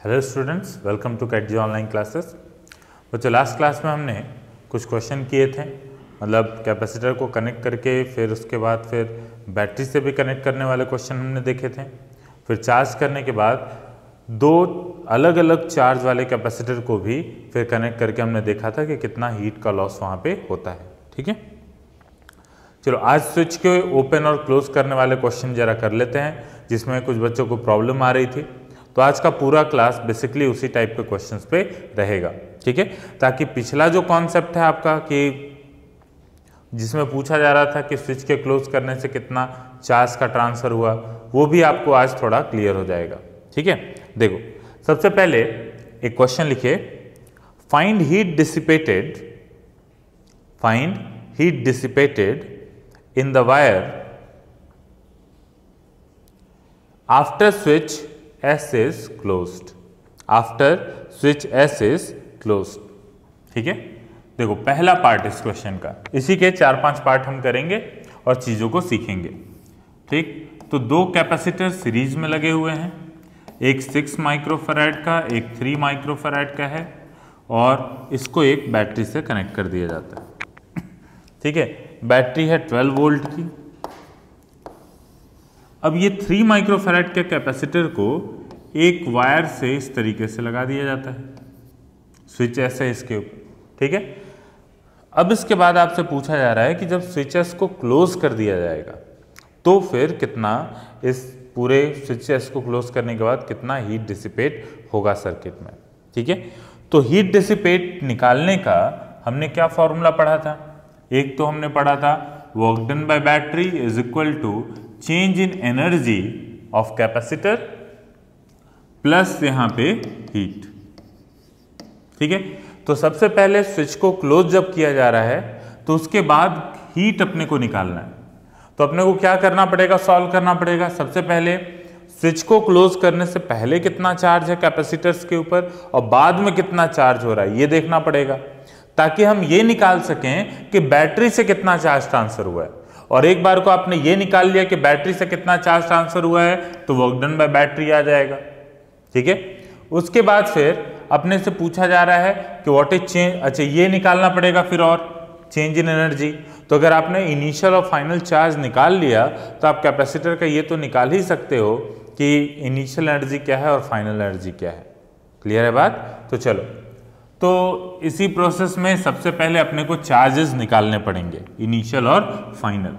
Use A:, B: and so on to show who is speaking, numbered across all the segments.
A: Hello students, welcome to कैटजी online classes. बच्चों, last class में हमने कुछ क्वेश्चन किए थे, मतलब कैपेसिटर को कनेक्ट करके फिर उसके बाद फिर बैटरी से भी कनेक्ट करने वाले क्वेश्चन हमने देखे थे। फिर चार्ज करने के बाद दो अलग अलग चार्ज वाले कैपेसिटर को भी फिर कनेक्ट करके हमने देखा था कि कितना हीट का लॉस वहाँ पे होता है। ठीक है, चलो आज स्विच के ओपन और क्लोज करने वाले क्वेश्चन जरा कर लेते हैं, जिसमें कुछ बच्चों को प्रॉब्लम आ रही थी। तो आज का पूरा क्लास बेसिकली उसी टाइप के क्वेश्चंस पे रहेगा। ठीक है, ताकि पिछला जो कॉन्सेप्ट है आपका कि जिसमें पूछा जा रहा था कि स्विच के क्लोज करने से कितना चार्ज का ट्रांसफर हुआ, वो भी आपको आज थोड़ा क्लियर हो जाएगा। ठीक है, देखो सबसे पहले एक क्वेश्चन लिखिए, find heat dissipated in the wire after switch S is closed, after switch S is closed। ठीक है, देखो पहला पार्ट इस क्वेश्चन का, इसी के 4-5 पार्ट हम करेंगे और चीज़ों को सीखेंगे। ठीक, तो दो कैपेसिटर सीरीज में लगे हुए हैं, एक 6 माइक्रोफैराड का, एक 3 माइक्रोफैराड का है, और इसको एक बैटरी से कनेक्ट कर दिया जाता है। ठीक है, बैटरी है 12 वोल्ट की। अब ये 3 माइक्रोफैराड के कैपेसिटर को एक वायर से इस तरीके से लगा दिया जाता है, स्विच एस है इसके ऊपर। ठीक है, अब इसके बाद आपसे पूछा जा रहा है कि जब स्विचेस को क्लोज कर दिया जाएगा तो फिर कितना, इस पूरे स्विचेस को क्लोज करने के बाद कितना हीट डिसिपेट होगा सर्किट में। ठीक है, तो हीट डिसिपेट निकालने का हमने क्या फॉर्मूला पढ़ा था? एक तो हमने पढ़ा था work done by battery is equal to change in energy of capacitor plus यहाँ पे हीट। ठीक है, तो सबसे पहले स्विच को क्लोज जब किया जा रहा है तो उसके बाद हीट अपने को निकालना है। तो अपने को क्या करना पड़ेगा, सॉल्व करना पड़ेगा। सबसे पहले स्विच को क्लोज करने से पहले कितना चार्ज है कैपेसिटर्स के ऊपर और बाद में कितना चार्ज हो रहा है, ये देखना पड़ेगा, ताकि हम ये निकाल सकें कि बैटरी से कितना चार्ज ट्रांसफर हुआ है। और एक बार को आपने ये निकाल लिया कि बैटरी से कितना चार्ज ट्रांसफर हुआ है तो वर्क डन बाय बैटरी आ जाएगा। ठीक है, उसके बाद फिर अपने से पूछा जा रहा है कि व्हाट इज चेंज, अच्छा ये निकालना पड़ेगा फिर, और चेंज इन एनर्जी। तो अगर आपने इनिशियल और फाइनल चार्ज निकाल लिया तो आप कैपेसिटर का ये तो निकाल ही सकते हो कि इनिशियल एनर्जी क्या है और फाइनल एनर्जी क्या है। क्लियर है बात? तो चलो, तो इसी प्रोसेस में सबसे पहले अपने को चार्जेस निकालने पड़ेंगे, इनिशियल और फाइनल।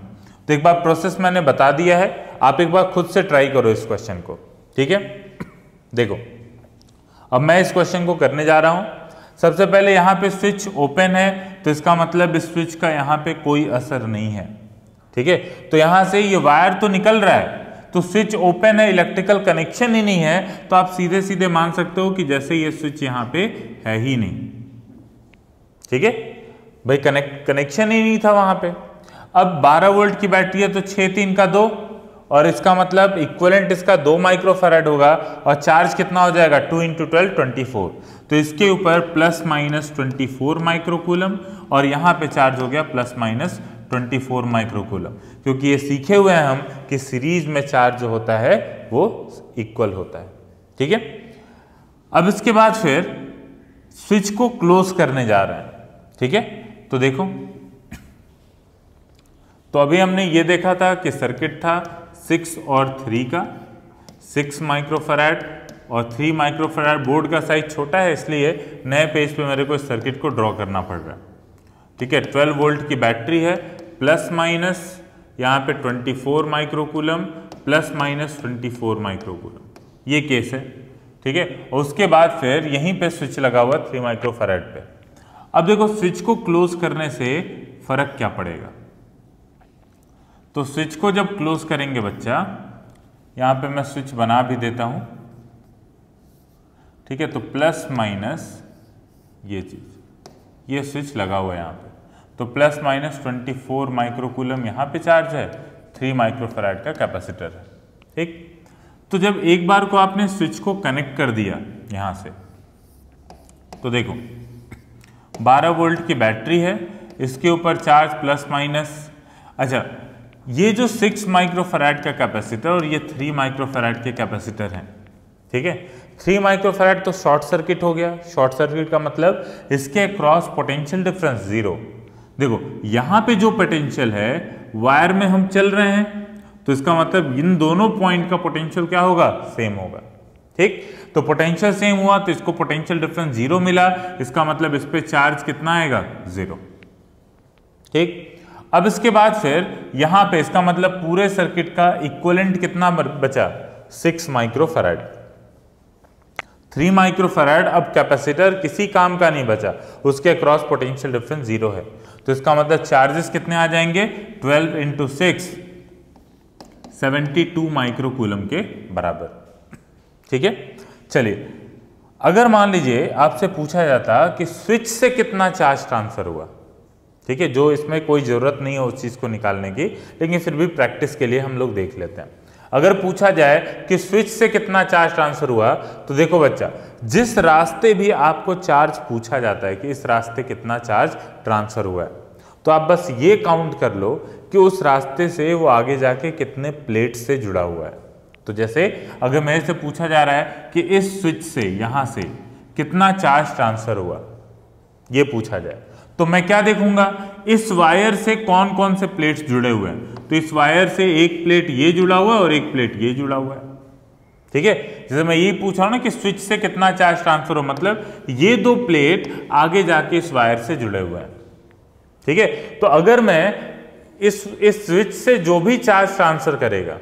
A: तो एक बार प्रोसेस मैंने बता दिया है, आप एक बार खुद से ट्राई करो इस क्वेश्चन को। ठीक है, देखो अब मैं इस क्वेश्चन को करने जा रहा हूं। सबसे पहले यहाँ पे स्विच ओपन है, तो इसका मतलब इस स्विच का यहाँ पे कोई असर नहीं है। ठीक है, तो यहाँ से ये वायर तो निकल रहा है, तो स्विच ओपन है, इलेक्ट्रिकल कनेक्शन ही नहीं है, तो आप सीधे सीधे मान सकते हो कि जैसे ये स्विच यहाँ पे है ही नहीं। ठीक है भाई, कनेक्शन ही नहीं था वहां पे। अब 12 वोल्ट की बैटरी है तो 6 3 का 2, और इसका मतलब इक्विवेलेंट इसका 2 माइक्रोफैराड होगा, और चार्ज कितना हो जाएगा 2 × 12 24। तो इसके ऊपर प्लस माइनस 24 माइक्रोकूलम, और यहाँ पे चार्ज हो गया प्लस माइनस 24 माइक्रोकूलम, क्योंकि ये सीखे हुए हैं हम कि सीरीज में चार्ज जो होता है वो इक्वल होता है। ठीक है, अब इसके बाद फिर स्विच को क्लोज करने जा रहे हैं। ठीक है, तो देखो, तो अभी हमने ये देखा था कि सर्किट था 6 और 3 का, 6 माइक्रोफैराड और 3 माइक्रोफैराड। बोर्ड का साइज छोटा है इसलिए नए पेज पे मेरे को इस सर्किट को ड्रॉ करना पड़ रहा है। ठीक है, 12 वोल्ट की बैटरी है, प्लस माइनस यहाँ पे 24 माइक्रोकूलम, प्लस माइनस 24 माइक्रोकूलम, ये केस है। ठीक है, और उसके बाद फिर यहीं पे स्विच लगा हुआ 3 माइक्रोफैराड पे। अब देखो स्विच को क्लोज करने से फर्क क्या पड़ेगा। तो स्विच को जब क्लोज करेंगे बच्चा, यहाँ पे मैं स्विच बना भी देता हूं। ठीक है, तो प्लस माइनस ये चीज, ये स्विच लगा हुआ है यहाँ पे, तो प्लस माइनस 24 माइक्रोकूलम यहाँ पे चार्ज है, 3 माइक्रोफैराड का कैपेसिटर है। ठीक, तो जब एक बार को आपने स्विच को कनेक्ट कर दिया यहाँ से, तो देखो 12 वोल्ट की बैटरी है, इसके ऊपर चार्ज प्लस माइनस, अच्छा ये जो 6 माइक्रोफैराड का कैपेसिटर और ये 3 माइक्रोफैराड के कैपेसिटर हैं, ठीक है। 3 माइक्रोफैराड तो शॉर्ट सर्किट हो गया। शॉर्ट सर्किट का मतलब इसके क्रॉस पोटेंशियल डिफरेंस 0। देखो यहां पे जो पोटेंशियल है वायर में हम चल रहे हैं, तो इसका मतलब इन दोनों पॉइंट का पोटेंशियल क्या होगा, सेम होगा। ठीक, तो पोटेंशियल सेम हुआ तो इसको पोटेंशियल डिफरेंस 0 मिला, इसका मतलब इस पे चार्ज कितना आएगा, 0। ठीक, अब इसके बाद फिर यहां पे इसका मतलब पूरे सर्किट का इक्विवेलेंट कितना बचा, 6 माइक्रोफैराड। 3 माइक्रोफैराड अब कैपेसिटर किसी काम का नहीं बचा, उसके क्रॉस पोटेंशियल डिफरेंस 0 है, तो इसका मतलब चार्जेस कितने आ जाएंगे, 12 × 6 72 माइक्रोकूलम के बराबर। ठीक है, चलिए अगर मान लीजिए आपसे पूछा जाता कि स्विच से कितना चार्ज ट्रांसफर हुआ, ठीक है, जो इसमें कोई जरूरत नहीं है उस चीज को निकालने की, लेकिन फिर भी प्रैक्टिस के लिए हम लोग देख लेते हैं। अगर पूछा जाए कि स्विच से कितना चार्ज ट्रांसफर हुआ, तो देखो बच्चा, जिस रास्ते भी आपको चार्ज पूछा जाता है कि इस रास्ते कितना चार्ज ट्रांसफर हुआ है, तो आप बस ये काउंट कर लो कि उस रास्ते से वो आगे जाके कितने प्लेट से जुड़ा हुआ है। तो जैसे अगर मेरे से पूछा जा रहा है कि इस स्विच से यहां से कितना चार्ज ट्रांसफर हुआ, ये पूछा जाए, तो मैं क्या देखूंगा, इस वायर से कौन कौन से प्लेट्स जुड़े हुए हैं। तो इस वायर से एक प्लेट ये जुड़ा हुआ है और एक प्लेट ये जुड़ा हुआ है। ठीक है, जैसे मैं ये पूछ रहा हूं ना कि स्विच से कितना चार्ज ट्रांसफर हो, मतलब ये 2 प्लेट आगे जाके इस वायर से जुड़े हुए हैं। ठीक है, तो अगर मैं इस स्विच से जो भी चार्ज ट्रांसफर करेगा,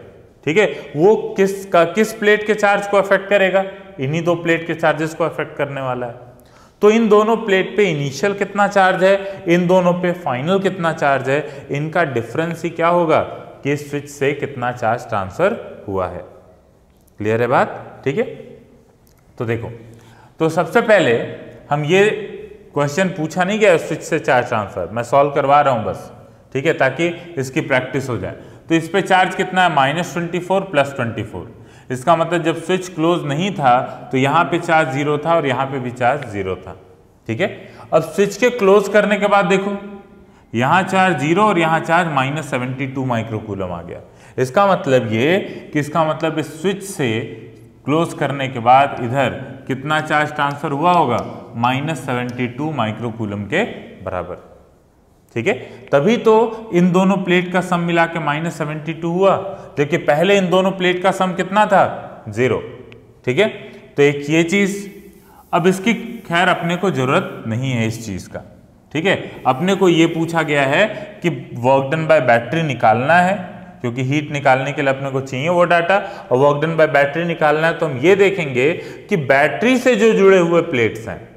A: ठीक है, वो किस प्लेट के चार्ज को अफेक्ट करेगा, इन्हीं 2 प्लेट के चार्जेस को अफेक्ट करने वाला है। तो इन दोनों प्लेट पे इनिशियल कितना चार्ज है, इन दोनों पे फाइनल कितना चार्ज है, इनका डिफरेंस ही क्या होगा कि स्विच से कितना चार्ज ट्रांसफर हुआ है। क्लियर है बात, ठीक है। तो देखो, तो सबसे पहले हम ये क्वेश्चन पूछा नहीं गया स्विच से चार्ज ट्रांसफर, मैं सॉल्व करवा रहा हूं बस, ठीक है, ताकि इसकी प्रैक्टिस हो जाए। तो इस पे चार्ज कितना है, -24 + 24। इसका मतलब जब स्विच क्लोज नहीं था तो यहाँ पे चार्ज 0 था और यहाँ पे भी चार्ज 0 था। ठीक है, अब स्विच के क्लोज करने के बाद देखो, यहाँ चार्ज 0 और यहाँ चार्ज -72 माइक्रोकूलम आ गया। इसका मतलब ये कि इसका मतलब इस स्विच से क्लोज करने के बाद इधर कितना चार्ज ट्रांसफर हुआ होगा, -72 माइक्रोकूलम के बराबर। ठीक है, तभी तो इन दोनों प्लेट का सम मिला के -72 हुआ, जबकि पहले इन दोनों प्लेट का सम कितना था, 0। ठीक है, तो एक ये चीज, अब इसकी खैर अपने को जरूरत नहीं है इस चीज का। ठीक है, अपने को ये पूछा गया है कि वर्क डन बाय बैटरी निकालना है, क्योंकि हीट निकालने के लिए अपने को चाहिए वो डाटा, और वर्क डन बाय बैटरी निकालना है। तो हम ये देखेंगे कि बैटरी से जो जुड़े हुए प्लेट्स हैं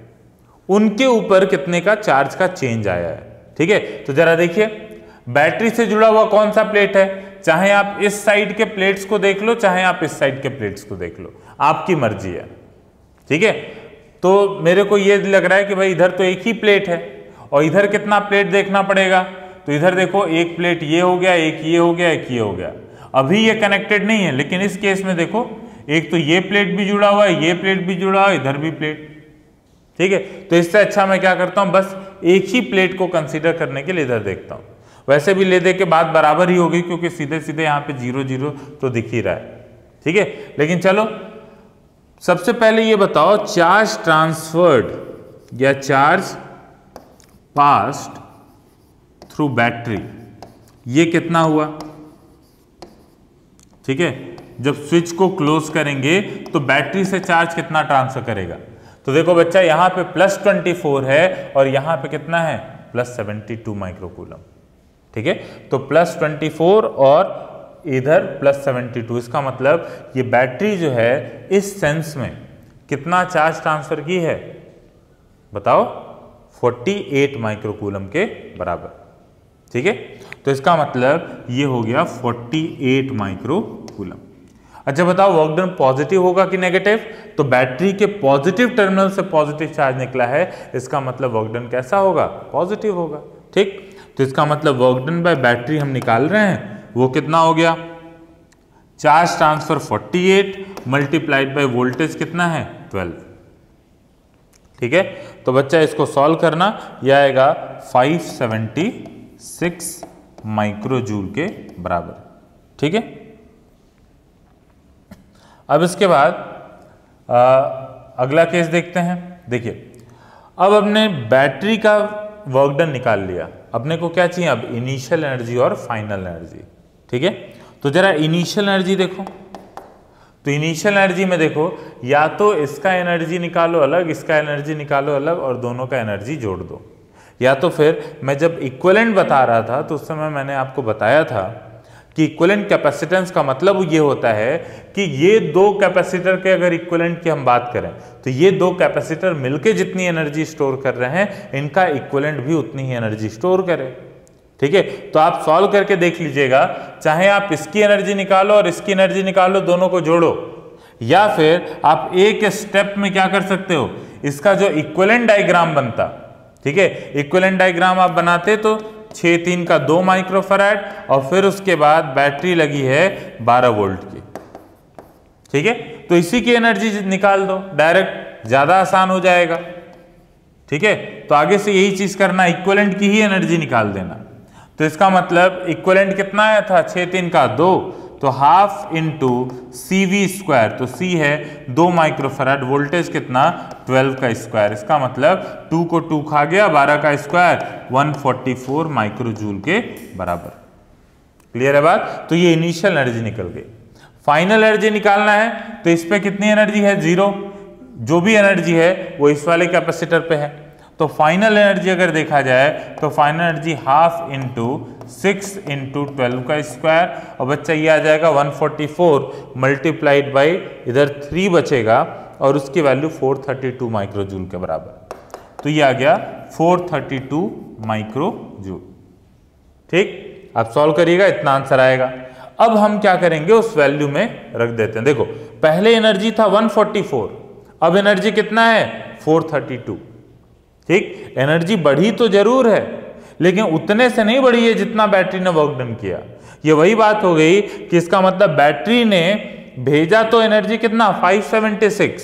A: उनके ऊपर कितने का चार्ज का चेंज आया है। ठीक है, तो जरा देखिए, बैटरी से जुड़ा हुआ कौन सा प्लेट है, चाहे आप इस साइड के प्लेट्स को देख लो, चाहे आप इस साइड के प्लेट्स को देख लो, आपकी मर्जी है। ठीक है, तो मेरे को ये लग रहा है कि भाई इधर तो एक ही प्लेट है, और इधर कितना प्लेट देखना पड़ेगा, तो इधर देखो एक प्लेट ये हो गया, एक ये हो गया, एक ये हो गया। अभी ये कनेक्टेड नहीं है, लेकिन इस केस में देखो, एक तो ये प्लेट भी जुड़ा हुआ है, ये प्लेट भी जुड़ा हुआ है, इधर भी प्लेट। ठीक है, तो इससे अच्छा मैं क्या करता हूं, बस एक ही प्लेट को कंसीडर करने के लिए इधर देखता हूं। वैसे भी ले दे के बात बराबर ही होगी, क्योंकि सीधे सीधे यहाँ पे 0 0 तो दिख ही रहा है। ठीक है, लेकिन चलो सबसे पहले ये बताओ, चार्ज ट्रांसफर्ड या चार्ज पास्ड थ्रू बैटरी, ये कितना हुआ। ठीक है, जब स्विच को क्लोज करेंगे तो बैटरी से चार्ज कितना ट्रांसफर करेगा। तो देखो बच्चा, यहां पे +24 है और यहां पे कितना है, +72 माइक्रोकूलम। ठीक है, तो +24 और इधर +72, इसका मतलब ये बैटरी जो है इस सेंस में कितना चार्ज ट्रांसफर की है, बताओ, 48 माइक्रोकूलम के बराबर। ठीक है, तो इसका मतलब ये हो गया 48 माइक्रोकूलम। अच्छा बताओ, वर्क डन पॉजिटिव होगा कि नेगेटिव, तो बैटरी के पॉजिटिव टर्मिनल से पॉजिटिव चार्ज निकला है, इसका मतलब वर्क डन कैसा होगा, पॉजिटिव होगा। ठीक, तो इसका मतलब वर्क डन बाय बैटरी हम निकाल रहे हैं, वो कितना हो गया, charge transfer 48 multiplied by voltage कितना है, 12। ठीक है, तो बच्चा इसको सॉल्व करना, यह आएगा 576 माइक्रोजूल के बराबर। ठीक है, अब इसके बाद अगला केस देखते हैं। देखिए अब हमने बैटरी का वर्क डन निकाल लिया, अपने को क्या चाहिए अब इनिशियल एनर्जी और फाइनल एनर्जी। ठीक है, तो जरा इनिशियल एनर्जी देखो, तो इनिशियल एनर्जी में देखो या तो इसका एनर्जी निकालो अलग, इसका एनर्जी निकालो अलग और दोनों का एनर्जी जोड़ दो, या तो फिर मैं जब इक्विवेलेंट बता रहा था तो उस समय मैंने आपको बताया था कि इक्विवेलेंट कैपेसिटेंस का मतलब ये होता है कि ये दो कैपेसिटर के अगर इक्विवेलेंट की हम बात करें तो ये दो कैपेसिटर मिलके जितनी एनर्जी स्टोर कर रहे हैं इनका इक्विवेलेंट भी उतनी ही एनर्जी स्टोर करे। ठीक है, तो आप सॉल्व करके देख लीजिएगा, चाहे आप इसकी एनर्जी निकालो और इसकी एनर्जी निकालो, दोनों को जोड़ो, या फिर आप एक स्टेप में क्या कर सकते हो, इसका जो इक्विवेलेंट डायग्राम बनता, ठीक है, इक्विवेलेंट डायग्राम आप बनाते तो 6-3 का 2 माइक्रोफैराड और फिर उसके बाद बैटरी लगी है 12 वोल्ट की। ठीक है, तो इसी की एनर्जी निकाल दो डायरेक्ट, ज्यादा आसान हो जाएगा। ठीक है, तो आगे से यही चीज करना, इक्विवेलेंट की ही एनर्जी निकाल देना। तो इसका मतलब इक्विवेलेंट कितना आया था 6-3 का 2, तो हाफ इंटू CV², तो C है 2 माइक्रोफैराड, वोल्टेज कितना 12 का स्क्वायर, इसका मतलब 2 को 2 खा गया, 12 का स्क्वायर 144 माइक्रोजूल के बराबर। क्लियर है बात? तो ये इनिशियल एनर्जी निकल गई। फाइनल एनर्जी निकालना है तो इस पे कितनी एनर्जी है 0, जो भी एनर्जी है वो इस वाले कैपेसिटर पे है, तो फाइनल एनर्जी अगर देखा जाए तो final energy half into 6 into 12 का स्क्वायर, और बच्चा ये आ जाएगा 144 मल्टीप्लाइड बाई इधर 3 बचेगा और उसकी वैल्यू 432 माइक्रोजूल के बराबर, तो ये आ गया 432 माइक्रोजूल। ठीक, आप सॉल्व करिएगा, इतना आंसर आएगा। अब हम क्या करेंगे, उस वैल्यू में रख देते हैं। देखो पहले एनर्जी था 144, अब एनर्जी कितना है 432। ठीक, एनर्जी बढ़ी तो जरूर है लेकिन उतने से नहीं बढ़ी है जितना बैटरी ने वर्क डन किया। ये वही बात हो गई कि इसका मतलब बैटरी ने भेजा तो एनर्जी कितना 576,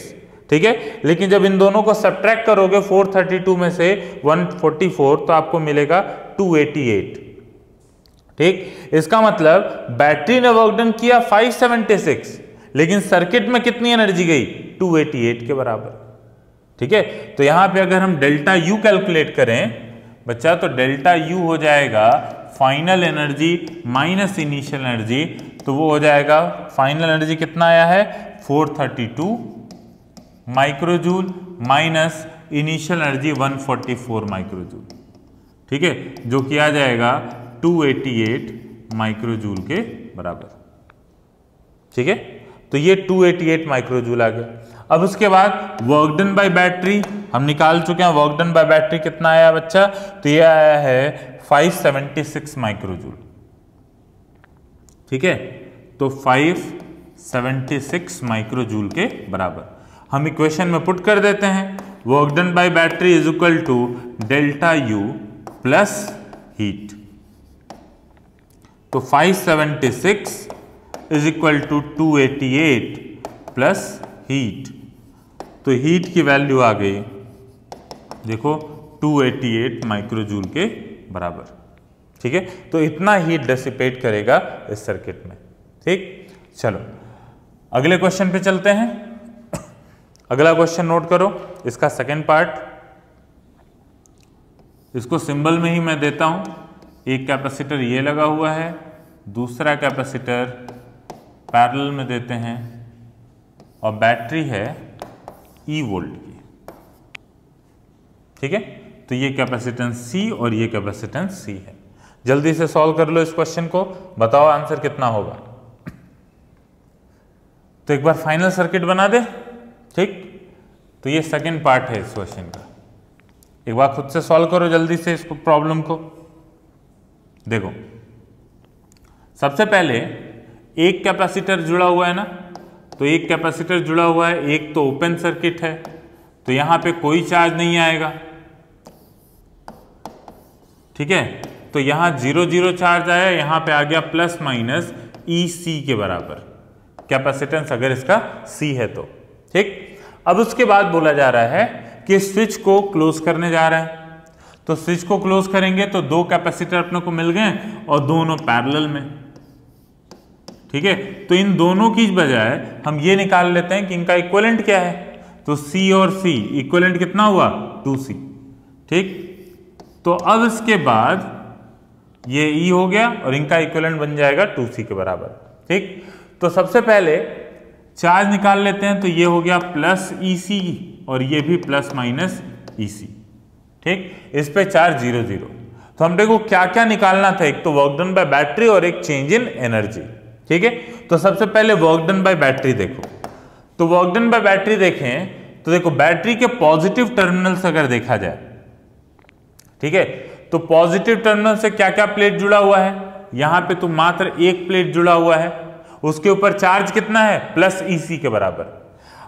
A: ठीक है, लेकिन जब इन दोनों को सब्ट्रैक्ट करोगे 432 में से 144 तो आपको मिलेगा 288। ठीक, इसका मतलब बैटरी ने वर्क डन किया 576 लेकिन सर्किट में कितनी एनर्जी गई 288 के बराबर। ठीक है, तो यहां पे अगर हम डेल्टा यू कैलकुलेट करें बच्चा तो डेल्टा यू हो जाएगा final energy minus initial energy, तो वो हो जाएगा फाइनल एनर्जी कितना आया है 432 माइक्रोजूल माइनस इनिशियल एनर्जी 144 माइक्रोजूल। ठीक है, जो किया जाएगा 288 माइक्रोजूल के बराबर। ठीक है, तो ये 288 माइक्रोजूल आ गया। अब उसके बाद वर्क डन बाय बैटरी हम निकाल चुके हैं, वर्क डन बाय बैटरी कितना आया बच्चा, तो ये आया है 576 माइक्रोजूल। ठीक है, तो 576 माइक्रोजूल के बराबर हम इक्वेशन में पुट कर देते हैं। Work done by battery is equal to delta U plus heat, तो 576 is equal to 288 plus heat, तो हीट की वैल्यू आ गई देखो 288 माइक्रोजूल के बराबर। ठीक है, तो इतना हीट डिसिपेट करेगा इस सर्किट में। ठीक, चलो अगले क्वेश्चन पे चलते हैं। अगला क्वेश्चन नोट करो, इसका सेकंड पार्ट, इसको सिंबल में ही मैं देता हूं। एक कैपेसिटर ये लगा हुआ है, दूसरा कैपेसिटर पैरेलल में देते हैं और बैटरी है E वोल्ट की। ठीक है, तो ये कैपेसिटेंस C और ये कैपेसिटेंस C है। जल्दी से सॉल्व कर लो इस क्वेश्चन को, बताओ आंसर कितना होगा। तो एक बार फाइनल सर्किट बना दे। ठीक, तो ये सेकंड पार्ट है इस क्वेश्चन का, एक बार खुद से सॉल्व करो जल्दी से इस प्रॉब्लम को। देखो सबसे पहले एक कैपेसिटर जुड़ा हुआ है ना, तो एक कैपेसिटर जुड़ा हुआ है, एक तो ओपन सर्किट है तो यहां पे कोई चार्ज नहीं आएगा। ठीक है, तो यहां 0 चार्ज आया, यहां पे आ गया प्लस माइनस EC के बराबर कैपेसिटेंस अगर इसका C है तो। ठीक, अब उसके बाद बोला जा रहा है कि स्विच को क्लोज करने जा रहे हैं, तो स्विच को क्लोज करेंगे तो दो कैपेसिटर अपने को मिल गए और दोनों पैरेलल में। ठीक है। तो इन दोनों की बजाय हम ये निकाल लेते हैं कि इनका इक्विवेलेंट क्या है। तो C और C इक्विवेलेंट कितना हुआ 2C, ठीक। तो अब इसके बाद ये E हो गया और इनका इक्विवेलेंट बन जाएगा 2C के बराबर, ठीक। तो सबसे पहले चार्ज निकाल लेते हैं। तो ये हो गया प्लस EC और ये भी प्लस माइनस EC, ठीक। इस पे चार्ज 0 0। तो हम देखो क्या क्या निकालना था, एक तो वर्क डन बाय बैटरी और एक चेंज इन एनर्जी, ठीक है। तो सबसे पहले वर्क डन बाय बैटरी देखो। तो वर्क डन बाय बैटरी देखें तो देखो बैटरी के पॉजिटिव टर्मिनल्स अगर देखा जाए, ठीक है, तो पॉजिटिव टर्मिनल से क्या क्या प्लेट जुड़ा हुआ है, यहां पे तो मात्र एक प्लेट जुड़ा हुआ है, उसके ऊपर चार्ज कितना है प्लस EC के बराबर।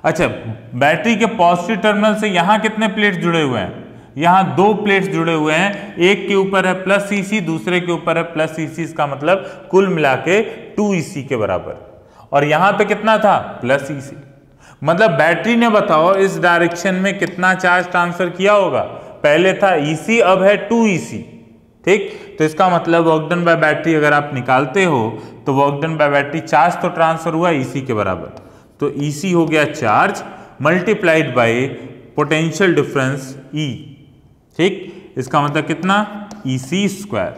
A: अच्छा, बैटरी के पॉजिटिव टर्मिनल से यहां कितने प्लेट जुड़े हुए हैं, यहां 2 प्लेट्स जुड़े हुए हैं, एक के ऊपर है प्लस EC, दूसरे के ऊपर है प्लस EC, इसका मतलब कुल मिला के 2 EC के बराबर। और यहां पे कितना था प्लस EC, मतलब बैटरी ने बताओ इस डायरेक्शन में कितना चार्ज ट्रांसफर किया होगा। पहले था EC, अब है 2 EC, ठीक। तो इसका मतलब वर्क डन बाय बैटरी अगर आप निकालते हो तो work done by battery charge तो ट्रांसफर हुआ EC के बराबर, तो EC हो गया charge multiplied by potential difference E, ठीक। इसका मतलब कितना EC स्क्वायर।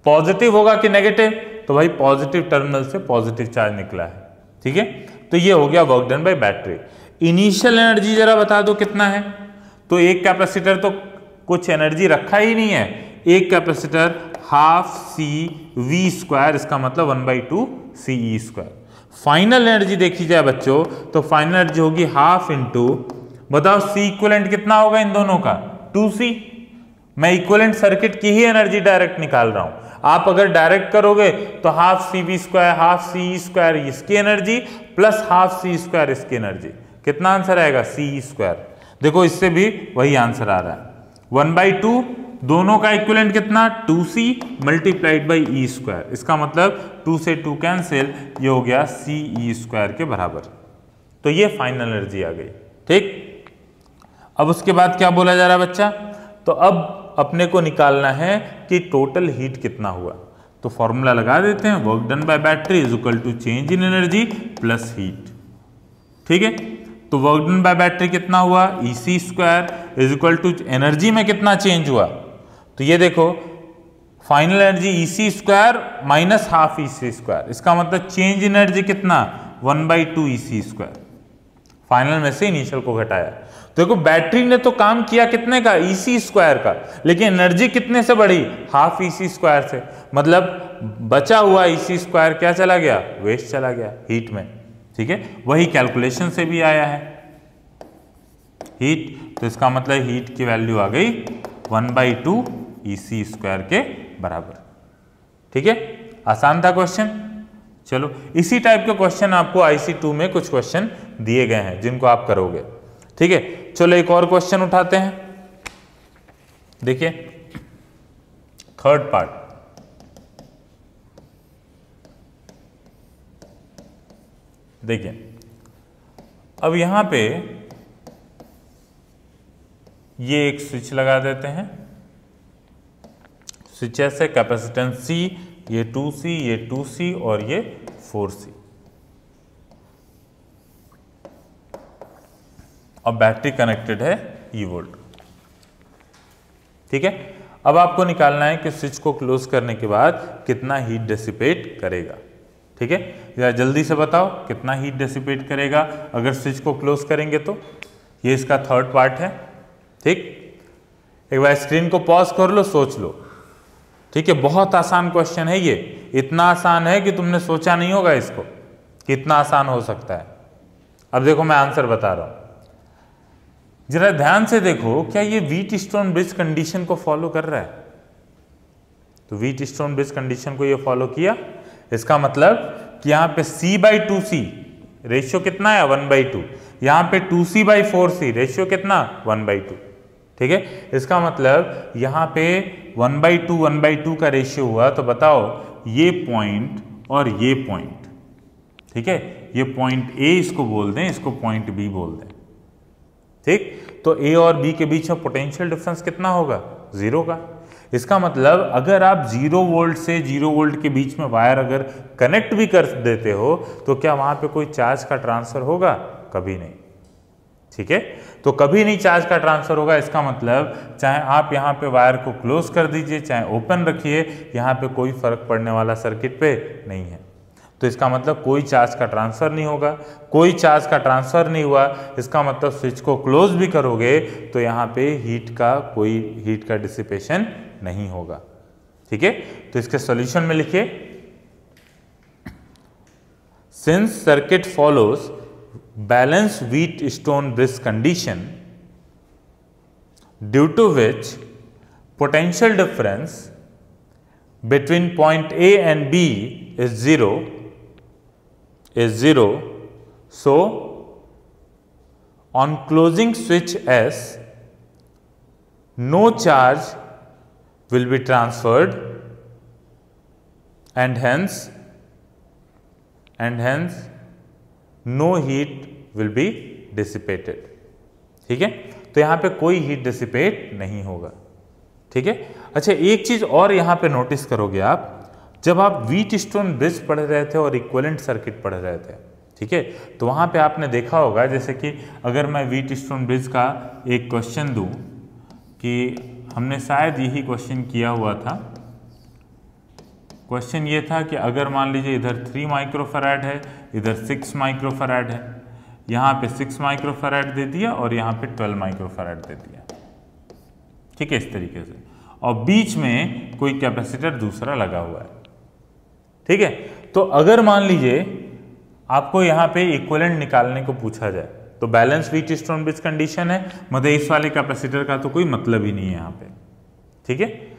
A: पॉजिटिव होगा कि नेगेटिव, तो भाई पॉजिटिव टर्मिनल से पॉजिटिव चार्ज निकला है, ठीक है। तो ये हो गया work done by battery. Initial energy जरा बता दो कितना है। तो एक कैपेसिटर तो कुछ एनर्जी रखा ही नहीं है, एक कैपेसिटर हाफ CV स्क्वायर, इसका मतलब 1/2 CE स्क्वायर। फाइनल एनर्जी देखी जाए बच्चों तो फाइनल एनर्जी होगी हाफ इंटू, बताओ C इक्विवेलेंट कितना होगा इन दोनों का 2C। मैं इक्विवेलेंट सर्किट की ही एनर्जी डायरेक्ट निकाल रहा हूं, आप अगर डायरेक्ट करोगे तो half CV square half CE square इसकी energy plus half C square इसकी एनर्जी, कितना आंसर आएगा CE स्क्वायर। देखो इससे भी वही आंसर आ रहा है 1/2, दोनों का इक्विवेलेंट कितना 2C multiplied by E square, इसका मतलब 2 से 2 कैंसिल, ये हो गया CE स्क्वायर के बराबर। तो ये फाइनल एनर्जी आ गई, ठीक। अब उसके बाद क्या बोला जा रहा है बच्चा, तो अब अपने को निकालना है कि टोटल हीट कितना हुआ। तो फॉर्मूला लगा देते हैं, work done by battery is equal to change in energy plus heat, ठीक है। तो वर्क डन बाय बैटरी कितना हुआ EC square is equal to energy में कितना चेंज हुआ। तो ये देखो final energy EC square minus half EC square, इसका मतलब चेंज इन एनर्जी कितना 1/2 EC स्क्वायर। फाइनल में से इनिशियल को घटाया। तो देखो बैटरी ने तो काम किया कितने का EC स्क्वायर का, लेकिन एनर्जी कितने से बढ़ी हाफ EC स्क्वायर से, मतलब बचा हुआ EC स्क्वायर क्या चला गया वेस्ट चला गया हीट में, ठीक है। वही कैलकुलेशन से भी आया है हीट, तो इसका मतलब हीट की वैल्यू आ गई 1/2 EC स्क्वायर के बराबर, ठीक है। आसान था क्वेश्चन। चलो इसी टाइप के क्वेश्चन आपको IC2 में कुछ क्वेश्चन दिए गए हैं जिनको आप करोगे, ठीक है। चलो एक और क्वेश्चन उठाते हैं, देखिए थर्ड पार्ट। देखिए अब यहां पे ये एक स्विच लगा देते हैं, स्विच से कैपेसिटेंस C, ये 2C, ये 2C और ये 4C। अब बैटरी कनेक्टेड है E वोल्ट, ठीक है। अब आपको निकालना है कि स्विच को क्लोज करने के बाद कितना हीट डिसिपेट करेगा, ठीक है। जरा जल्दी से बताओ कितना हीट डिसिपेट करेगा अगर स्विच को क्लोज करेंगे तो। ये इसका थर्ड पार्ट है, ठीक। एक बार स्क्रीन को पॉज कर लो, सोच लो, ठीक है। बहुत आसान क्वेश्चन है ये, इतना आसान है कि तुमने सोचा नहीं होगा इसको कितना आसान हो सकता है। अब देखो मैं आंसर बता रहा हूं, जरा ध्यान से देखो, क्या ये व्हीट स्टोन ब्रिज कंडीशन को फॉलो कर रहा है। तो व्हीट स्टोन ब्रिज कंडीशन को ये फॉलो किया, इसका मतलब कि यहाँ पे C/2C रेशियो कितना है 1/2, यहाँ पे 2C/4C रेशियो कितना 1/2, ठीक है। इसका मतलब यहाँ पे 1/2 का रेशियो हुआ, तो बताओ ये पॉइंट और ये पॉइंट, ठीक है, ये पॉइंट A इसको बोल दें, इसको पॉइंट B बोल दें, ठीक। तो A और B के बीच में पोटेंशियल डिफरेंस कितना होगा 0 का। इसका मतलब अगर आप 0 वोल्ट से 0 वोल्ट के बीच में वायर अगर कनेक्ट भी कर देते हो तो क्या वहां पे कोई चार्ज का ट्रांसफर होगा? कभी नहीं। ठीक है, तो कभी नहीं चार्ज का ट्रांसफर होगा। इसका मतलब चाहे आप यहाँ पे वायर को क्लोज कर दीजिए चाहे ओपन रखिए, यहाँ पे कोई फर्क पड़ने वाला सर्किट पे नहीं है। तो इसका मतलब कोई चार्ज का ट्रांसफर नहीं होगा। कोई चार्ज का ट्रांसफर नहीं हुआ, इसका मतलब स्विच को क्लोज भी करोगे तो यहाँ पे कोई हीट का डिसिपेशन नहीं होगा। ठीक है, तो इसके सॉल्यूशन में लिखिए, since circuit follows balanced Wheatstone bridge condition due to which potential difference between point A and B is zero, so on closing switch S no charge will be transferred and hence no heat will be dissipated। ठीक है, तो यहां पे कोई heat dissipate नहीं होगा। ठीक है, अच्छा एक चीज और यहां पे नोटिस करोगे आप, जब आप व्हीटस्टोन ब्रिज पढ़ रहे थे और इक्विवेलेंट सर्किट पढ़ रहे थे, ठीक है, तो वहां पे आपने देखा होगा जैसे कि अगर मैं व्हीटस्टोन ब्रिज का एक क्वेश्चन दूं कि हमने शायद यही क्वेश्चन किया हुआ था। क्वेश्चन ये था कि अगर मान लीजिए इधर 3 माइक्रोफैराड है, इधर 6 माइक्रोफैराड है, यहाँ पे 6 माइक्रोफैराड दे दिया और यहाँ पे 12 माइक्रोफैराड दे दिया। ठीक है, इस तरीके से, और बीच में कोई कैपेसिटर दूसरा लगा हुआ है। ठीक है, तो अगर मान लीजिए आपको यहाँ पे इक्विवेलेंट निकालने को पूछा जाए तो बैलेंस व्हीटस्टोन ब्रिज कंडीशन है, मतलब इस वाले कैपेसिटर का तो कोई मतलब ही नहीं है यहाँ पे। ठीक है,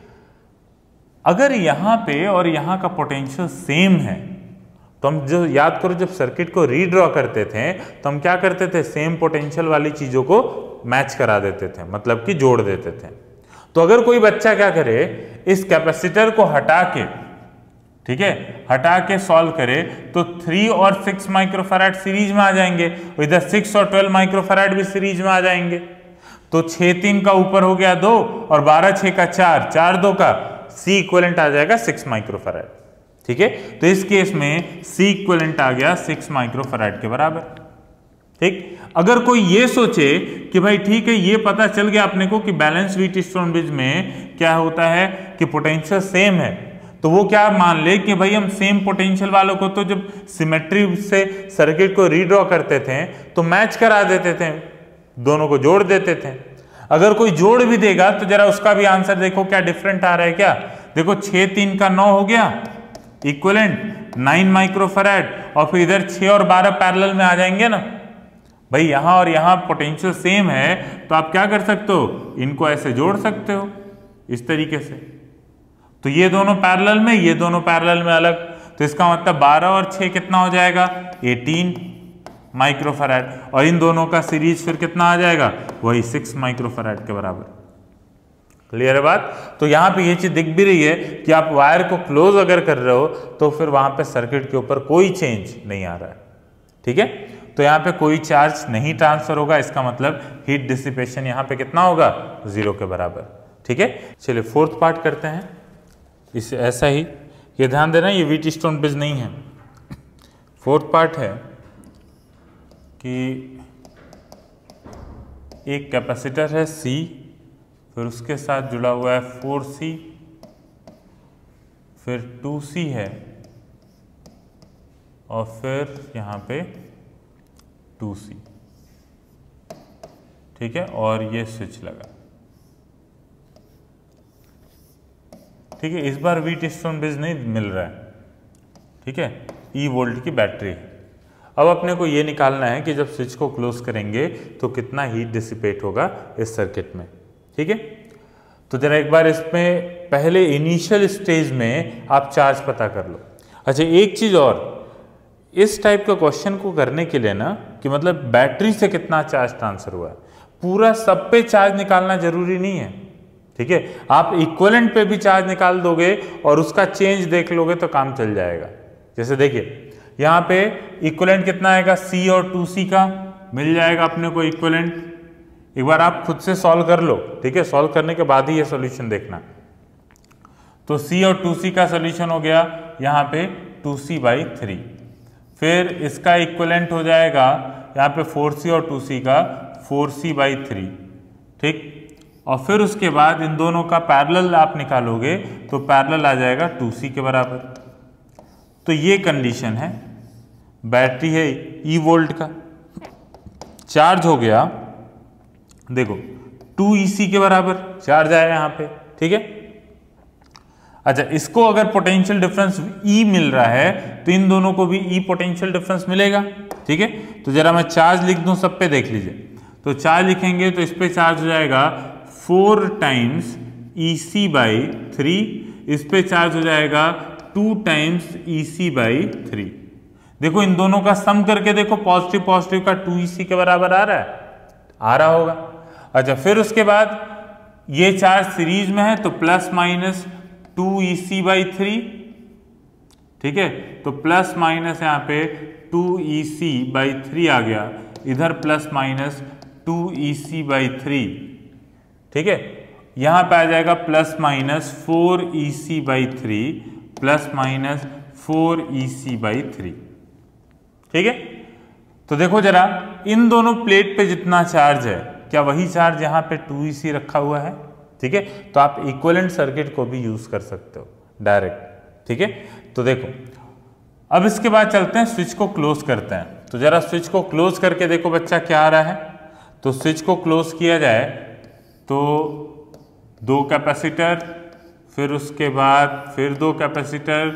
A: अगर यहाँ पे और यहाँ का पोटेंशियल सेम है तो हम जो याद करो जब सर्किट को रीड्रॉ करते थे तो हम क्या करते थे, सेम पोटेंशियल वाली चीजों को मैच करा देते थे, मतलब कि जोड़ देते थे। तो अगर कोई बच्चा क्या करे, इस कैपेसिटर को हटा के, ठीक है, हटा के सॉल्व करे तो 3 और 6 माइक्रोफैराड सीरीज में आ जाएंगे, इधर 6 और 12 माइक्रोफैराड भी सीरीज में आ जाएंगे। तो 6 3 का ऊपर हो गया 2 और 12 6 का 4, 4 2 का सी इक्विवेलेंट आ जाएगा 6 माइक्रोफैराड। ठीक है, तो इस केस में सी इक्विवेलेंट आ गया 6 माइक्रोफैराड के बराबर। ठीक, अगर कोई ये सोचे कि भाई ठीक है, ये पता चल गया अपने को कि बैलेंस व्हीटस्टोन ब्रिज में क्या होता है कि पोटेंशियल सेम है, तो वो क्या मान ले कि भाई हम सेम पोटेंशियल वालों को तो जब सिमेट्री से सर्किट को रीड्रॉ करते थे तो मैच करा देते थे, दोनों को जोड़ देते थे। अगर कोई जोड़ भी देगा तो जरा उसका भी आंसर देखो क्या डिफरेंट आ रहा है। क्या देखो, 6 3 का 9 हो गया इक्विवेलेंट 9 माइक्रोफैराड, और फिर इधर 6 और 12 पैरेलल में आ जाएंगे ना भाई। यहां और यहां पोटेंशियल सेम है तो आप क्या कर सकते हो, इनको ऐसे जोड़ सकते हो इस तरीके से। तो ये दोनों पैरेलल में, ये दोनों पैरेलल में अलग, तो इसका मतलब 12 और 6 कितना हो जाएगा, 18 माइक्रोफैराड, और इन दोनों का सीरीज फिर कितना आ जाएगा, वही 6 माइक्रोफैराड के बराबर। क्लियर है बात। तो यहां पे ये चीज दिख भी रही है कि आप वायर को क्लोज अगर कर रहे हो तो फिर वहां पे सर्किट के ऊपर कोई चेंज नहीं आ रहा है। ठीक है, तो यहाँ पे कोई चार्ज नहीं ट्रांसफर होगा, इसका मतलब हीट डिसिपेशन यहाँ पे कितना होगा, 0 के बराबर। ठीक है, चलिए 4th पार्ट करते हैं। इसे ऐसा ही, ये ध्यान देना ये व्हीटस्टोन ब्रिज नहीं है। 4th पार्ट है कि एक कैपेसिटर है C, फिर उसके साथ जुड़ा हुआ है 4C, फिर 2C है, और फिर यहाँ पे 2C। ठीक है, और ये स्विच लगा। ठीक है, इस बार व्हीटस्टोन ब्रिज नहीं मिल रहा है। ठीक है, E वोल्ट की बैटरी है। अब अपने को ये निकालना है कि जब स्विच को क्लोज करेंगे तो कितना हीट डिसिपेट होगा इस सर्किट में। ठीक है, तो जरा एक बार इसमें पहले इनिशियल स्टेज में आप चार्ज पता कर लो। अच्छा एक चीज और, इस टाइप का क्वेश्चन को करने के लिए ना कि मतलब बैटरी से कितना चार्ज ट्रांसफर हुआ है, पूरा सब पे चार्ज निकालना जरूरी नहीं है। ठीक है, आप इक्विवेलेंट पे भी चार्ज निकाल दोगे और उसका चेंज देख लोगे तो काम चल जाएगा। जैसे देखिए यहाँ पे इक्विवेलेंट कितना आएगा, C और 2C का मिल जाएगा अपने को इक्विवेलेंट। एक बार आप खुद से सॉल्व कर लो। ठीक है, सॉल्व करने के बाद ही ये सॉल्यूशन देखना। तो C और 2C का सोल्यूशन हो गया यहाँ पे 2C/3। फिर इसका इक्वलेंट हो जाएगा यहाँ पे 4C और 2C का 4C/3, ठीक। और फिर उसके बाद इन दोनों का पैरेलल आप निकालोगे तो पैरेलल आ जाएगा 2C के बराबर। तो ये कंडीशन है, बैटरी है E वोल्ट का, चार्ज हो गया देखो 2EC के बराबर चार्ज आया यहाँ पे, ठीक है। अच्छा, इसको अगर पोटेंशियल डिफरेंस E मिल रहा है तो इन दोनों को भी E पोटेंशियल डिफरेंस मिलेगा, ठीक है। तो जरा मैं चार्ज लिख दूं, सब पे देख लीजिए। तो चार्ज लिखेंगे तो इस पे चार्ज हो जाएगा 4 टाइम्स EC/3, इस पे चार्ज हो जाएगा 2 टाइम्स EC/3। देखो इन दोनों का सम करके देखो, पॉजिटिव पॉजिटिव का 2EC के बराबर आ रहा है, आ रहा होगा। अच्छा, फिर उसके बाद ये चार्ज सीरीज में है तो प्लस माइनस 2EC/3, ठीक है। तो प्लस माइनस यहाँ पे 2EC/3 आ गया, इधर प्लस माइनस 2EC/3, ठीक है। यहाँ पे आ जाएगा plus minus 4EC/3 plus minus 4EC/3, ठीक है। तो देखो जरा, इन दोनों प्लेट पे जितना चार्ज है क्या वही चार्ज यहाँ पे 2EC रखा हुआ है, ठीक है। तो आप इक्विवेलेंट सर्किट को भी यूज कर सकते हो डायरेक्ट, ठीक है। तो देखो अब इसके बाद चलते हैं, स्विच को क्लोज करते हैं। तो जरा स्विच को क्लोज करके देखो बच्चा क्या आ रहा है। तो स्विच को क्लोज किया जाए तो 2 कैपेसिटर, फिर उसके बाद फिर 2 कैपेसिटर,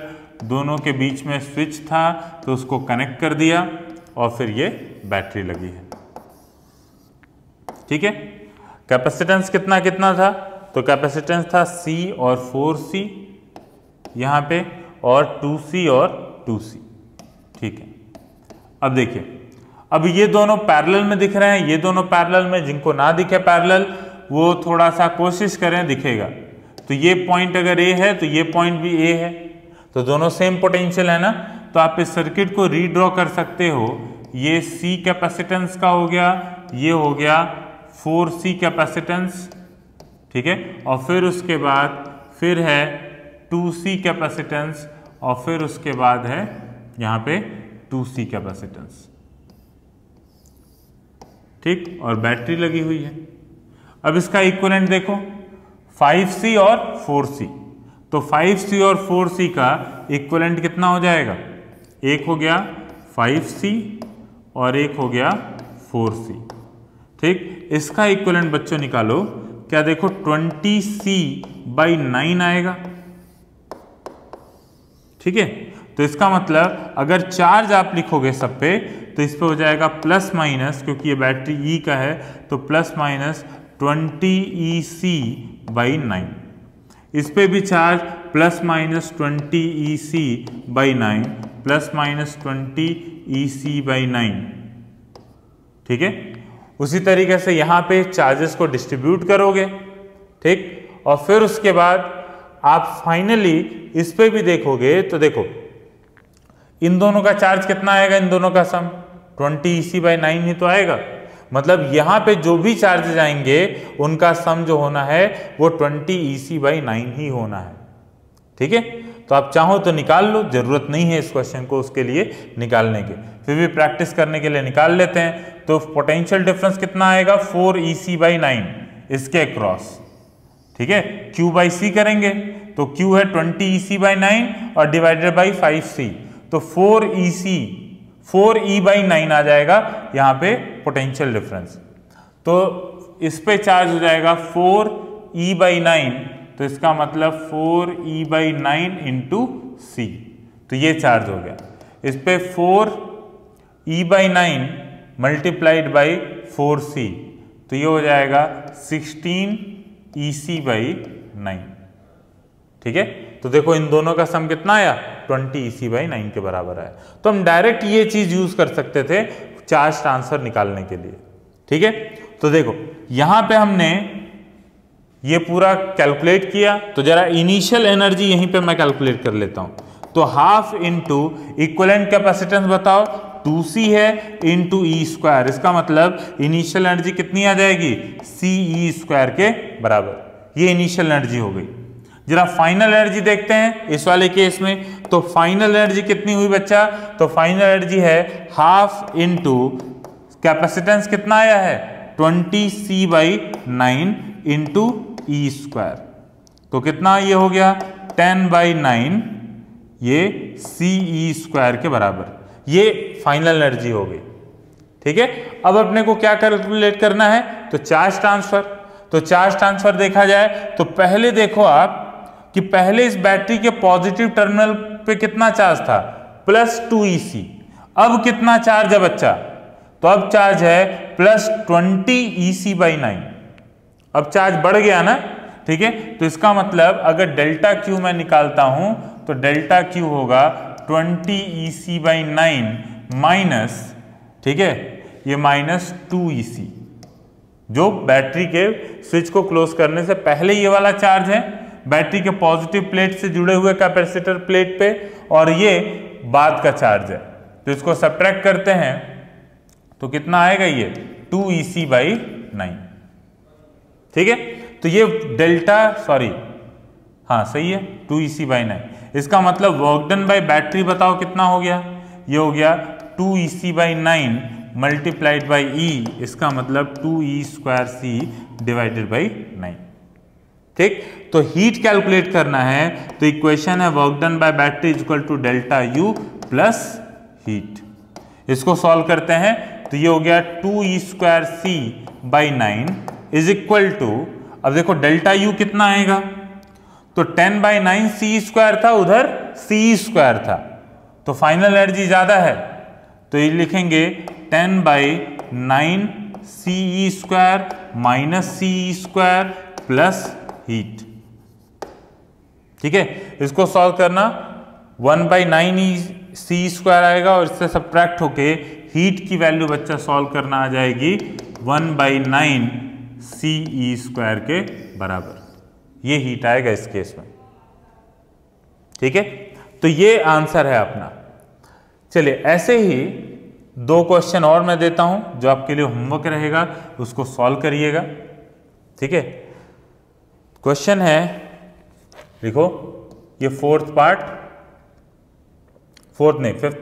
A: दोनों के बीच में स्विच था तो उसको कनेक्ट कर दिया और फिर ये बैटरी लगी है, ठीक है। कैपेसिटेंस कितना कितना था, तो कैपेसिटेंस था C और 4C यहाँ पे, और 2C और 2C, ठीक है। अब देखिए, अब ये दोनों पैरेलल में दिख रहे हैं, ये दोनों पैरेलल में, जिनको ना दिखे पैरेलल वो थोड़ा सा कोशिश करें दिखेगा। तो ये पॉइंट अगर A है तो ये पॉइंट भी A है, तो दोनों सेम पोटेंशियल है ना। तो आप इस सर्किट को रीड्रॉ कर सकते हो, ये C कैपेसिटेंस का हो गया, ये हो गया 4C कैपेसिटेंस, ठीक है। और फिर उसके बाद फिर है 2C कैपेसिटेंस, और फिर उसके बाद है यहाँ पे 2C कैपेसिटेंस, ठीक। और बैटरी लगी हुई है। अब इसका इक्विवेलेंट देखो 5C और 4C, तो 5C और 4C का इक्विवेलेंट कितना हो जाएगा, एक हो गया 5C और एक हो गया 4C, ठीक। इसका इक्विवेलेंट बच्चों निकालो, क्या देखो 20C/9 आएगा, ठीक है। तो इसका मतलब अगर चार्ज आप लिखोगे सब पे तो इस पे हो जाएगा प्लस माइनस, क्योंकि ये बैटरी E का है तो प्लस माइनस 20EC/9। इस पे भी charge plus minus 20EC/9 plus minus 20EC/9, ठीक है। उसी तरीके से यहाँ पे चार्जेस को डिस्ट्रीब्यूट करोगे, ठीक। और फिर उसके बाद आप फाइनली इस पे भी देखोगे तो देखो इन दोनों का चार्ज कितना आएगा, इन दोनों का सम 20EC/9 ही तो आएगा। मतलब यहाँ पे जो भी चार्जेस आएंगे उनका सम जो होना है वो 20EC/9 ही होना है, ठीक है। तो आप चाहो तो निकाल लो, जरूरत नहीं है इस क्वेश्चन को उसके लिए निकालने के, फिर भी प्रैक्टिस करने के लिए निकाल लेते हैं। तो पोटेंशियल डिफरेंस कितना आएगा 4EC/9 इसके अक्रॉस, ठीक है। Q/C करेंगे तो Q है 20EC/9 और डिवाइडेड बाई 5C, तो 4E/9 आ जाएगा यहाँ पे पोटेंशियल डिफरेंस। तो इस पे चार्ज हो जाएगा 4E/9, तो इसका मतलब 4E/9 इंटू C, तो ये चार्ज हो गया। इस पे 4E/9 मल्टीप्लाइड बाई 4C, तो ये हो जाएगा 16EC/9, ठीक है। तो देखो इन दोनों का सम कितना आया, 20EC/9 के बराबर आया। तो हम डायरेक्ट ये चीज यूज कर सकते थे चार्ज ट्रांसफर निकालने के लिए, ठीक है। तो देखो यहां पे हमने ये पूरा कैलकुलेट किया, तो जरा इनिशियल एनर्जी यहीं पे मैं कैलकुलेट कर लेता हूं। तो हाफ इंटू इक्विवेलेंट कैपेसिटेंस बताओ 2C है इंटू E², इसका मतलब इनिशियल एनर्जी कितनी आ जाएगी CE² के बराबर, ये इनिशियल एनर्जी हो गई। जरा फाइनल एनर्जी देखते हैं इस वाले केस में। तो फाइनल एनर्जी कितनी हुई बच्चा? तो फाइनल एनर्जी है हाफ इंटू कैपेसिटेंस कितना आया है 20C/9 इंटू ई स्क्वायर। तो कितना ये हो गया 10/9 ये CE स्क्वायर के बराबर। ये फाइनल एनर्जी हो गई। ठीक है, अब अपने को क्या कैलकुलेट करना है? तो चार्ज ट्रांसफर। तो चार्ज ट्रांसफर देखा जाए तो पहले देखो आप कि पहले इस बैटरी के पॉजिटिव टर्मिनल पे कितना चार्ज था +2EC। अब कितना चार्ज है बच्चा? तो अब चार्ज है +20EC/9। अब चार्ज बढ़ गया ना। ठीक है, तो इसका मतलब अगर डेल्टा Q मैं निकालता हूं तो डेल्टा Q होगा 20EC/9 माइनस, ठीक है, ये -2EC जो बैटरी के स्विच को क्लोज करने से पहले ये वाला चार्ज है बैटरी के पॉजिटिव प्लेट से जुड़े हुए कैपेसिटर प्लेट पे, और ये बाद का चार्ज है। तो इसको सब्ट्रैक्ट करते हैं तो कितना आएगा ये 2EC/9। ठीक है, तो ये डेल्टा हाँ सही है 2EC/9। इसका मतलब वर्क डन बाय बैटरी बताओ कितना हो गया? ये हो गया 2EC/9 मल्टीप्लाइड बाई ई, इसका मतलब 2E²C डिवाइडेड बाई 9। ठीक, तो हीट कैलकुलेट करना है तो इक्वेशन है work done by battery is equal to delta U plus heat. इसको सॉल्व करते हैं तो ये हो गया 2E²C/9 इज इक्वल टू, अब देखो डेल्टा U कितना आएगा? तो 10/9 CE² था, उधर CE² था, तो फाइनल एनर्जी ज्यादा है तो ये लिखेंगे 10/9 CE² minus CE² plus heat. ठीक है, इसको सॉल्व करना 1/9 CE² आएगा और इससे सब्ट्रैक्ट होके हीट की वैल्यू बच्चा सॉल्व करना आ जाएगी 1/9 CE² के बराबर। ये हीट आएगा इस केस में। ठीक है, तो ये आंसर है अपना। चलिए ऐसे ही 2 क्वेश्चन और मैं देता हूं जो आपके लिए होमवर्क रहेगा, उसको सॉल्व करिएगा। ठीक है, क्वेश्चन है, देखो ये फिफ्थ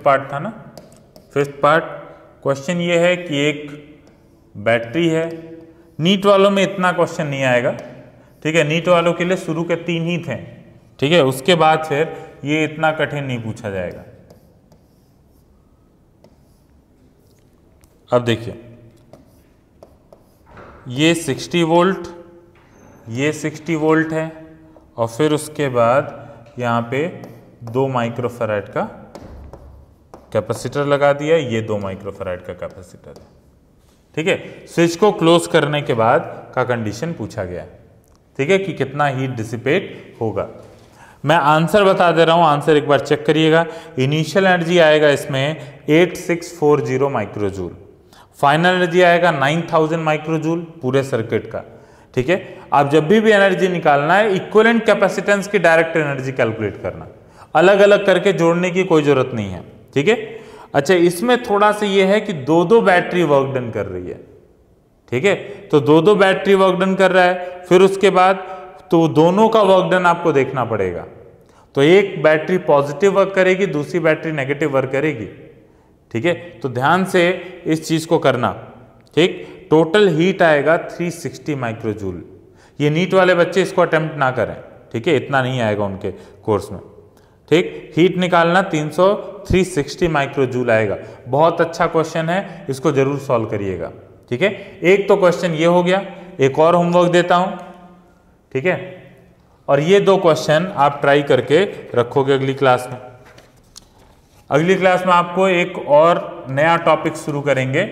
A: पार्ट था ना। फिफ्थ पार्ट क्वेश्चन ये है कि एक बैटरी है। नीट वालों में इतना क्वेश्चन नहीं आएगा। ठीक है, नीट वालों के लिए शुरू के 3 ही थे। ठीक है, उसके बाद फिर ये इतना कठिन नहीं पूछा जाएगा। अब देखिए ये 60 वोल्ट, ये 60 वोल्ट है और फिर उसके बाद यहाँ पे 2 माइक्रोफैराड का कैपेसिटर लगा दिया। ये 2 माइक्रोफैराड का कैपेसिटर है। ठीक है, स्विच को क्लोज करने के बाद का कंडीशन पूछा गया। ठीक है, कि कितना हीट डिसिपेट होगा। मैं आंसर बता दे रहा हूं, आंसर एक बार चेक करिएगा। इनिशियल एनर्जी आएगा इसमें 8640 माइक्रोजूल, फाइनल एनर्जी आएगा 9000 माइक्रोजूल पूरे सर्किट का। ठीक है, आप जब भी एनर्जी निकालना है इक्विवेलेंट कैपेसिटेंस की डायरेक्ट एनर्जी कैलकुलेट करना, अलग अलग करके जोड़ने की कोई जरूरत नहीं है। ठीक है, अच्छा इसमें थोड़ा सा ये है कि 2 बैटरी वर्क डन कर रही है। ठीक है, तो 2 बैटरी वर्क डन कर रहा है, फिर उसके बाद तो दोनों का वर्क डन आपको देखना पड़ेगा। तो एक बैटरी पॉजिटिव वर्क करेगी, दूसरी बैटरी नेगेटिव वर्क करेगी। ठीक है, तो ध्यान से इस चीज को करना। ठीक, टोटल हीट आएगा 360 माइक्रोजूल। ये नीट वाले बच्चे इसको अटेम्प्ट ना करें। ठीक है, इतना नहीं आएगा उनके कोर्स में। ठीक, हीट निकालना 360 माइक्रोजूल आएगा। बहुत अच्छा क्वेश्चन है, इसको जरूर सॉल्व करिएगा। ठीक है, एक तो क्वेश्चन ये हो गया, एक और होमवर्क देता हूं। ठीक है, और ये 2 क्वेश्चन आप ट्राई करके रखोगे अगली क्लास में। अगली क्लास में आपको एक और नया टॉपिक शुरू करेंगे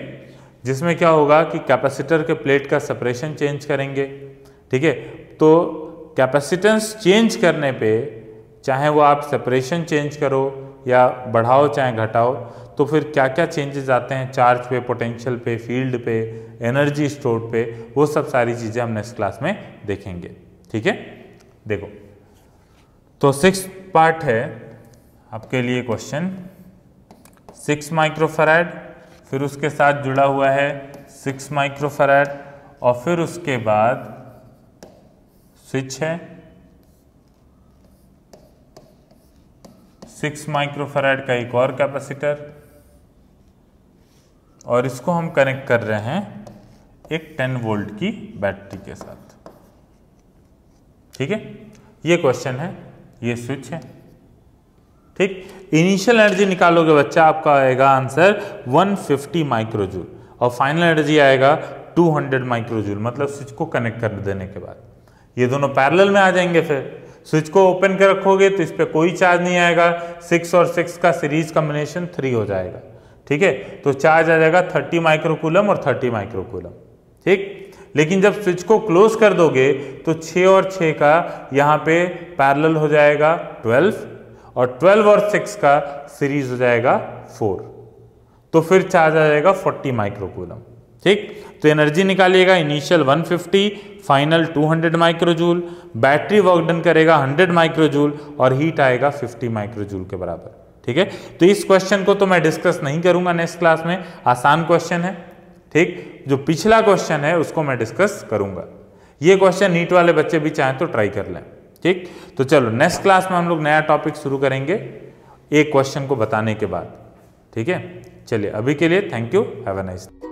A: जिसमें क्या होगा कि कैपेसिटर के प्लेट का सेपरेशन चेंज करेंगे। ठीक है, तो कैपेसिटेंस चेंज करने पे चाहे वो आप सेपरेशन चेंज करो या बढ़ाओ चाहे घटाओ, तो फिर क्या क्या चेंजेस आते हैं चार्ज पे, पोटेंशियल पे, फील्ड पे, एनर्जी स्टोर पे, वो सब सारी चीज़ें हम नेक्स्ट क्लास में देखेंगे। ठीक है, देखो तो 6th पार्ट है आपके लिए क्वेश्चन 6 माइक्रोफैराड, फिर उसके साथ जुड़ा हुआ है 6 माइक्रोफैराड और फिर उसके बाद स्विच है 6 माइक्रोफैराड का एक और कैपेसिटर, और इसको हम कनेक्ट कर रहे हैं एक 10 वोल्ट की बैटरी के साथ। ठीक है, ये क्वेश्चन है, ये स्विच है। ठीक, इनिशियल एनर्जी निकालोगे बच्चा, आपका आएगा आंसर 150 माइक्रोजूल और फाइनल एनर्जी आएगा 200 माइक्रोजूल, मतलब स्विच को कनेक्ट कर देने के बाद। ये दोनों पैरेलल में आ जाएंगे। फिर स्विच को ओपन कर रखोगे तो इस पर कोई चार्ज नहीं आएगा, 6 और 6 का सीरीज कॉम्बिनेशन 3 हो जाएगा। ठीक है, तो चार्ज आ जाएगा 30 माइक्रोकूलम और 30 माइक्रोकूलम। ठीक, लेकिन जब स्विच को क्लोज कर दोगे तो 6 और 6 का यहाँ पे पैरेलल हो जाएगा 12, और 12 और 6 का सीरीज हो जाएगा 4, तो फिर चार्ज आ जाएगा 40 माइक्रोकूलम। ठीक, तो एनर्जी निकालिएगा, initial 150, final 200 microjoule, battery work done करेगा 100 माइक्रोजूल और हीट आएगा 50 माइक्रोजूल के बराबर। ठीक है, तो इस क्वेश्चन को तो मैं डिस्कस नहीं करूंगा नेक्स्ट क्लास में, आसान क्वेश्चन है। ठीक, जो पिछला क्वेश्चन है उसको मैं डिस्कस करूंगा। ये क्वेश्चन नीट वाले बच्चे भी चाहें तो ट्राई कर लें। ठीक, तो चलो नेक्स्ट क्लास में हम लोग नया टॉपिक शुरू करेंगे एक क्वेश्चन को बताने के बाद। ठीक है, चलिए अभी के लिए thank you, have a nice day.